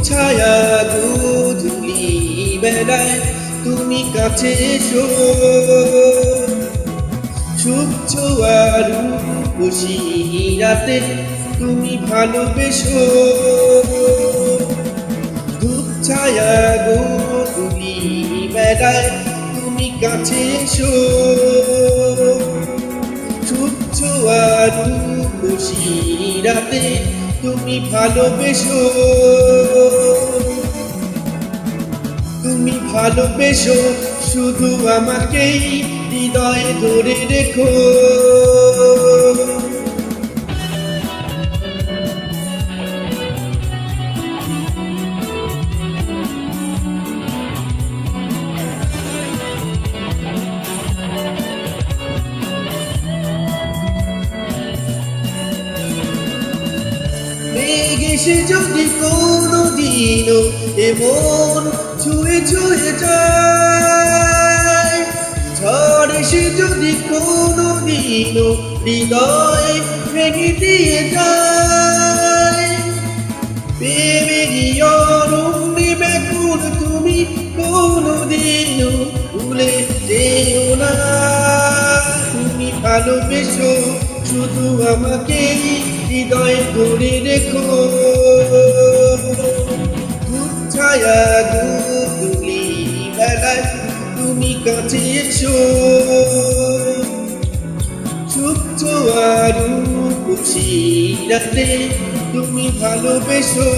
ছায়া গোধূলি বেলায় তুমি কাছে এসো, সূর্য আর রূপসী রাতে তুমি ভালোবেসো। ধূপ ছায়া গোধূলি বেলায় তুমি কাছে এসো, সূর্য আর রূপসী রাতে তুমি ভালোবেসো। তুমি ভালোবেসো শুধু আমাকেই হৃদয়ে ধরে রেখো। এসে যদি কোনো দিনও এমন ছুঁয়ে ছুঁয়ে যায়, ঝড় এসে যদি কোনো দিনও হৃদয় ভেঙে দিয়ে যায়, প্রেমেরই অরণ্যে ব্যাকুল তুমি কোনো দিনও ভুলে যেও না। তুমি ভালোবেসো শুধু আমাকেই হৃদয়ে ধরে রেখো। ধূপ ছায়া গোধূলি বেলায় তুমি কাছে এসো, সূর্য আর রূপসী রাতে তুমি ভালোবেসো।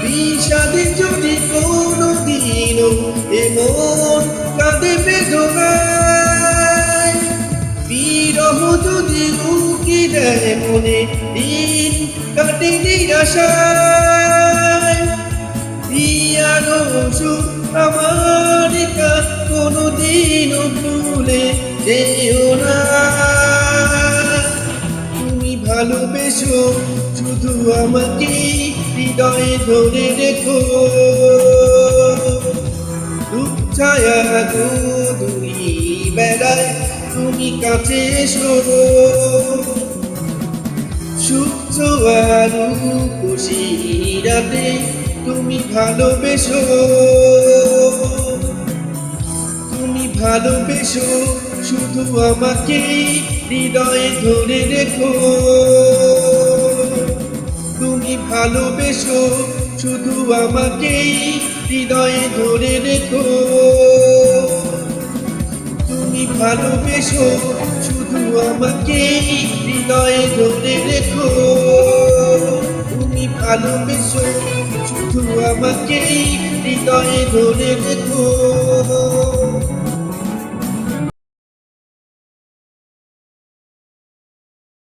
বিষাদে যদি কোনো দিনও এমন কাঁদে বেদনায়, বিরহ যদি উকি দেয় মনে দিন কাটে নিরাশায়, পিয়ানো সুর আমার কোনো দিনও ভুলে যেও না। তুমি ভালোবেসো শুধু আমাকে হৃদয়ে ধরে রেখো। ধূপ ছায়া গোধূলি বেলায় তুমি কাছে এসো, সূর্য আর রূপসী রাতে তুমি ভালোবেসো। তুমি ভালোবেসো শুধু আমাকে হৃদয়ে ধরে রেখো। তুমি ভালোবেসো শুধু আমাকেই হৃদয়ে ধরে রেখো। তুমি ভালোবেসো শুধু আমাকেই হৃদয়ে ধরে রেখো। তুমি ভালোবেসো শুধু আমাকেই হৃদয়ে ধরে রেখো।